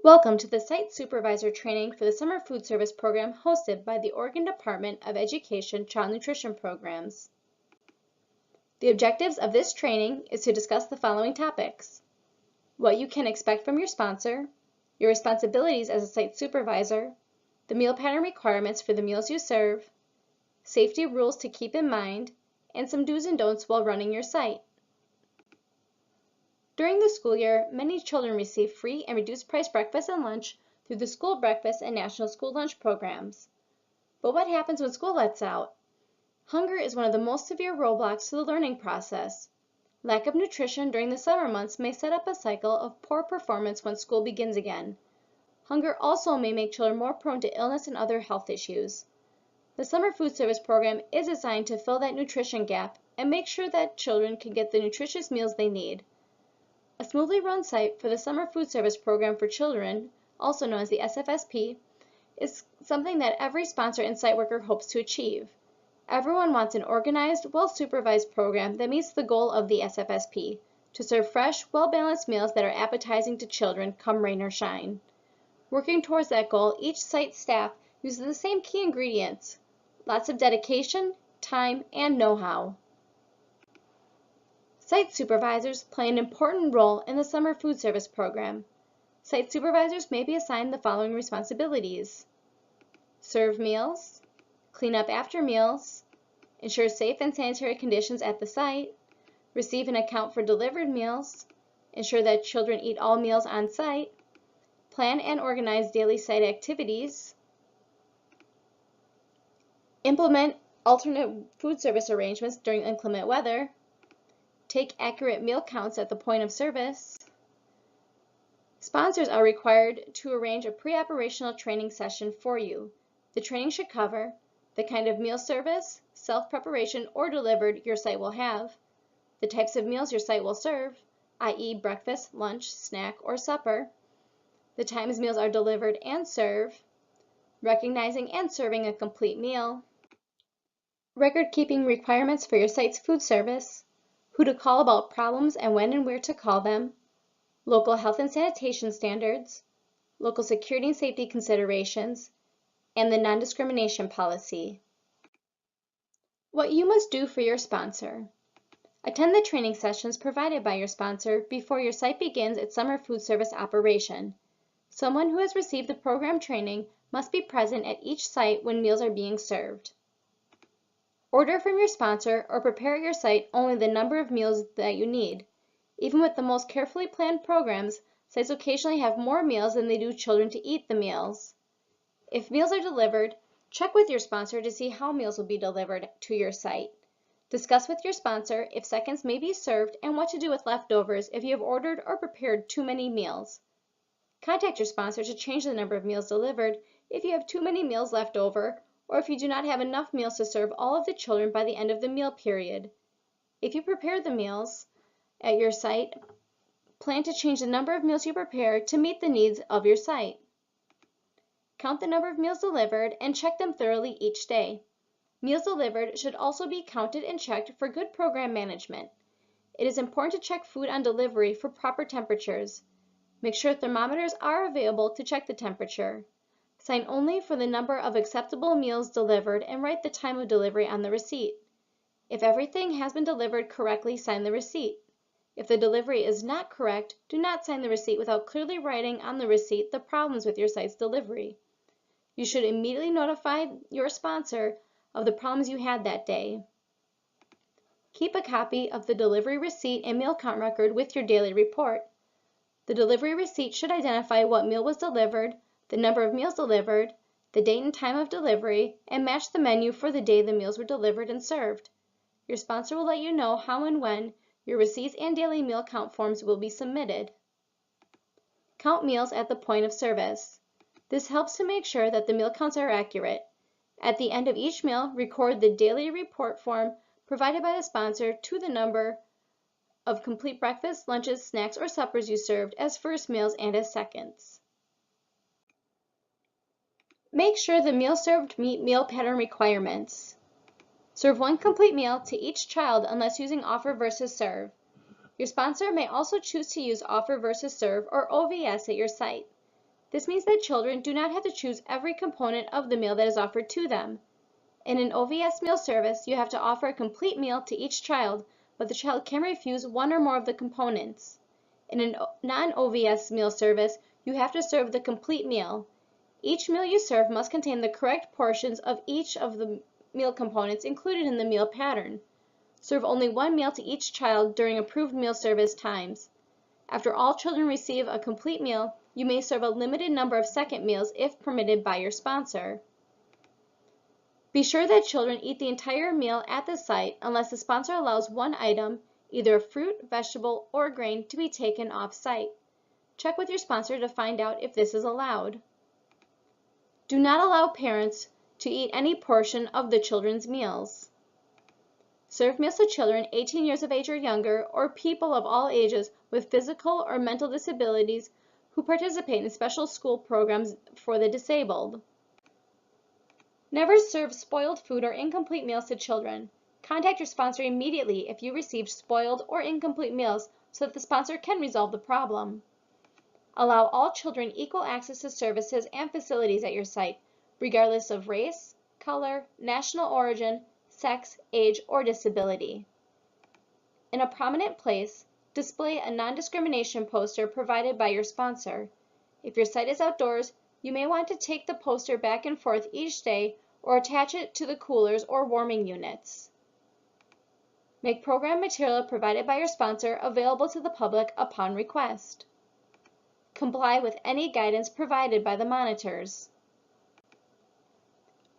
Welcome to the Site Supervisor training for the Summer Food Service Program hosted by the Oregon Department of Education Child Nutrition Programs. The objectives of this training is to discuss the following topics: what you can expect from your sponsor, your responsibilities as a site supervisor, the meal pattern requirements for the meals you serve, safety rules to keep in mind, and some do's and don'ts while running your site. During the school year, many children receive free and reduced price breakfast and lunch through the school breakfast and national school lunch programs. But what happens when school lets out? Hunger is one of the most severe roadblocks to the learning process. Lack of nutrition during the summer months may set up a cycle of poor performance when school begins again. Hunger also may make children more prone to illness and other health issues. The Summer Food Service Program is designed to fill that nutrition gap and make sure that children can get the nutritious meals they need. A smoothly run site for the Summer Food Service Program for Children, also known as the SFSP, is something that every sponsor and site worker hopes to achieve. Everyone wants an organized, well-supervised program that meets the goal of the SFSP, to serve fresh, well-balanced meals that are appetizing to children come rain or shine. Working towards that goal, each site staff uses the same key ingredients: lots of dedication, time, and know-how. Site supervisors play an important role in the Summer Food Service Program. Site supervisors may be assigned the following responsibilities: serve meals, clean up after meals, ensure safe and sanitary conditions at the site, receive and account for delivered meals, ensure that children eat all meals on site, plan and organize daily site activities, implement alternate food service arrangements during inclement weather, take accurate meal counts at the point of service. Sponsors are required to arrange a pre-operational training session for you. The training should cover the kind of meal service, self-preparation, or delivered your site will have, the types of meals your site will serve, i.e. breakfast, lunch, snack, or supper, the times meals are delivered and served, recognizing and serving a complete meal, record-keeping requirements for your site's food service, who to call about problems and when and where to call them, local health and sanitation standards, local security and safety considerations, and the non-discrimination policy. What you must do for your sponsor. Attend the training sessions provided by your sponsor before your site begins its summer food service operation. Someone who has received the program training must be present at each site when meals are being served. Order from your sponsor or prepare at your site only the number of meals that you need. Even with the most carefully planned programs, sites occasionally have more meals than they do children to eat the meals. If meals are delivered, check with your sponsor to see how meals will be delivered to your site. Discuss with your sponsor if seconds may be served and what to do with leftovers if you have ordered or prepared too many meals. Contact your sponsor to change the number of meals delivered if you have too many meals left over, or if you do not have enough meals to serve all of the children by the end of the meal period. If you prepare the meals at your site, plan to change the number of meals you prepare to meet the needs of your site. Count the number of meals delivered and check them thoroughly each day. Meals delivered should also be counted and checked for good program management. It is important to check food on delivery for proper temperatures. Make sure thermometers are available to check the temperature. Sign only for the number of acceptable meals delivered and write the time of delivery on the receipt. If everything has been delivered correctly, sign the receipt. If the delivery is not correct, do not sign the receipt without clearly writing on the receipt the problems with your site's delivery. You should immediately notify your sponsor of the problems you had that day. Keep a copy of the delivery receipt and meal count record with your daily report. The delivery receipt should identify what meal was delivered, the number of meals delivered, the date and time of delivery, and match the menu for the day the meals were delivered and served. Your sponsor will let you know how and when your receipts and daily meal count forms will be submitted. Count meals at the point of service. This helps to make sure that the meal counts are accurate. At the end of each meal, record the daily report form provided by the sponsor to the number of complete breakfasts, lunches, snacks, or suppers you served as first meals and as seconds. Make sure the meals served meet meal pattern requirements. Serve one complete meal to each child unless using offer versus serve. Your sponsor may also choose to use offer versus serve or OVS at your site. This means that children do not have to choose every component of the meal that is offered to them. In an OVS meal service, you have to offer a complete meal to each child, but the child can refuse one or more of the components. In a non-OVS meal service, you have to serve the complete meal. Each meal you serve must contain the correct portions of each of the meal components included in the meal pattern. Serve only one meal to each child during approved meal service times. After all children receive a complete meal, you may serve a limited number of second meals if permitted by your sponsor. Be sure that children eat the entire meal at the site unless the sponsor allows one item, either a fruit, vegetable, or grain, to be taken off-site. Check with your sponsor to find out if this is allowed. Do not allow parents to eat any portion of the children's meals. Serve meals to children 18 years of age or younger, or people of all ages with physical or mental disabilities who participate in special school programs for the disabled. Never serve spoiled food or incomplete meals to children. Contact your sponsor immediately if you receive spoiled or incomplete meals so that the sponsor can resolve the problem. Allow all children equal access to services and facilities at your site, regardless of race, color, national origin, sex, age, or disability. In a prominent place, display a non-discrimination poster provided by your sponsor. If your site is outdoors, you may want to take the poster back and forth each day or attach it to the coolers or warming units. Make program material provided by your sponsor available to the public upon request. Comply with any guidance provided by the monitors.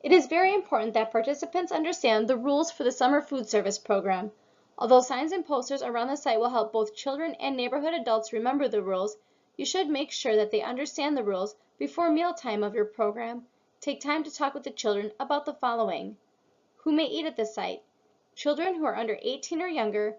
It is very important that participants understand the rules for the summer food service program. Although signs and posters around the site will help both children and neighborhood adults remember the rules, you should make sure that they understand the rules before mealtime of your program. Take time to talk with the children about the following: who may eat at the site, children who are under 18 or younger,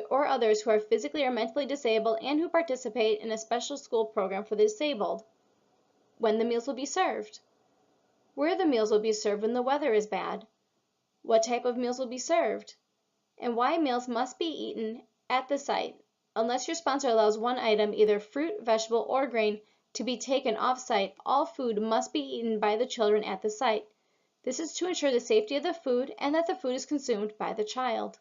or others who are physically or mentally disabled and who participate in a special school program for the disabled, when the meals will be served, where the meals will be served when the weather is bad, what type of meals will be served, and why meals must be eaten at the site. Unless your sponsor allows one item, either fruit, vegetable, or grain, to be taken off-site, all food must be eaten by the children at the site. This is to ensure the safety of the food and that the food is consumed by the child.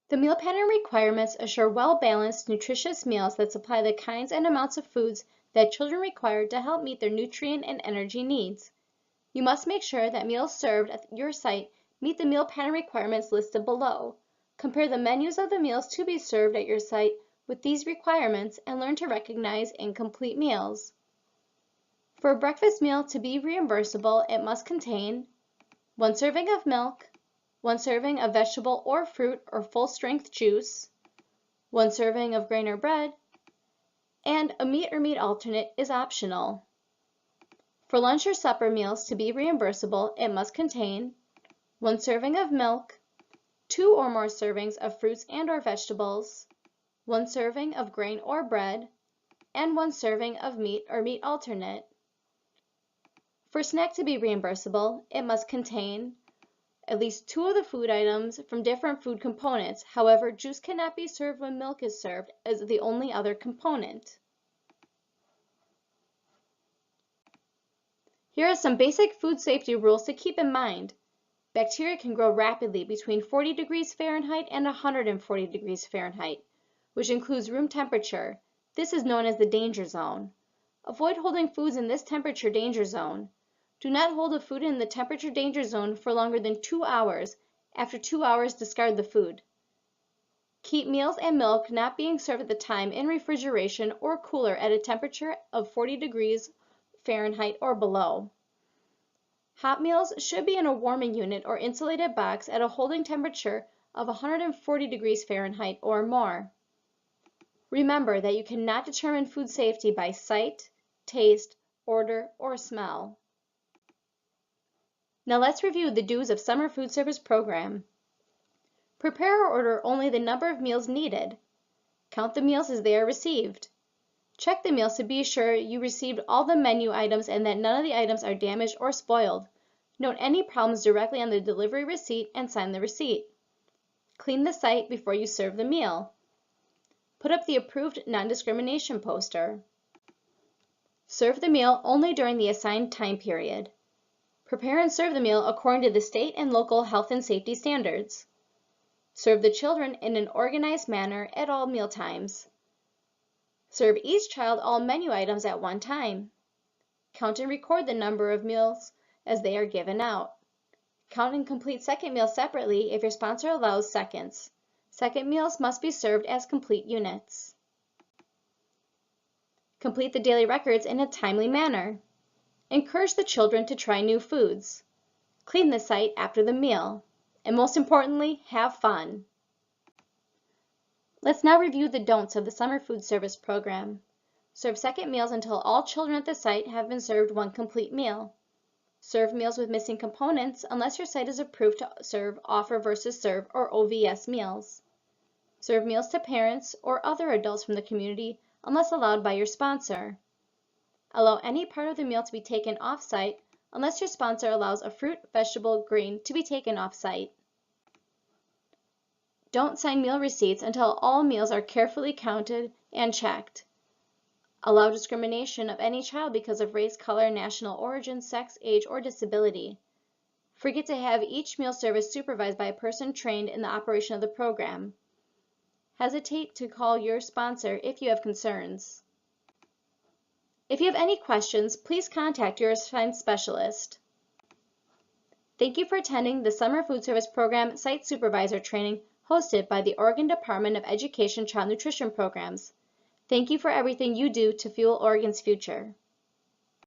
The meal pattern requirements assure well-balanced, nutritious meals that supply the kinds and amounts of foods that children require to help meet their nutrient and energy needs. You must make sure that meals served at your site meet the meal pattern requirements listed below. Compare the menus of the meals to be served at your site with these requirements and learn to recognize incomplete meals. For a breakfast meal to be reimbursable, it must contain 1 serving of milk, 1 serving of vegetable or fruit or full-strength juice, 1 serving of grain or bread, and a meat or meat alternate is optional. For lunch or supper meals to be reimbursable, it must contain 1 serving of milk, 2 or more servings of fruits and or vegetables, 1 serving of grain or bread, and 1 serving of meat or meat alternate. For snack to be reimbursable, it must contain at least 2 of the food items from different food components. However, juice cannot be served when milk is served as the only other component. Here are some basic food safety rules to keep in mind. Bacteria can grow rapidly between 40 degrees Fahrenheit and 140 degrees Fahrenheit, which includes room temperature. This is known as the danger zone. Avoid holding foods in this temperature danger zone. Do not hold a food in the temperature danger zone for longer than 2 hours. After 2 hours, discard the food. Keep meals and milk not being served at the time in refrigeration or cooler at a temperature of 40 degrees Fahrenheit or below. Hot meals should be in a warming unit or insulated box at a holding temperature of 140 degrees Fahrenheit or more. Remember that you cannot determine food safety by sight, taste, odor, or smell. Now let's review the dues of summer food service program. Prepare or order only the number of meals needed. Count the meals as they are received. Check the meals to be sure you received all the menu items and that none of the items are damaged or spoiled. Note any problems directly on the delivery receipt and sign the receipt. Clean the site before you serve the meal. Put up the approved non-discrimination poster. Serve the meal only during the assigned time period. Prepare and serve the meal according to the state and local health and safety standards. Serve the children in an organized manner at all meal times. Serve each child all menu items at one time. Count and record the number of meals as they are given out. Count and complete second meals separately if your sponsor allows seconds. Second meals must be served as complete units. Complete the daily records in a timely manner. Encourage the children to try new foods. Clean the site after the meal. And most importantly, have fun. Let's now review the don'ts of the Summer Food Service Program. Serve second meals until all children at the site have been served one complete meal. Serve meals with missing components unless your site is approved to serve Offer versus Serve or OVS meals. Serve meals to parents or other adults from the community unless allowed by your sponsor. Allow any part of the meal to be taken off-site unless your sponsor allows a fruit, vegetable, grain to be taken off-site. Don't sign meal receipts until all meals are carefully counted and checked. Allow discrimination of any child because of race, color, national origin, sex, age, or disability. Forget to have each meal service supervised by a person trained in the operation of the program. Hesitate to call your sponsor if you have concerns. If you have any questions, please contact your assigned specialist. Thank you for attending the Summer Food Service Program Site Supervisor Training hosted by the Oregon Department of Education Child Nutrition Programs. Thank you for everything you do to fuel Oregon's future.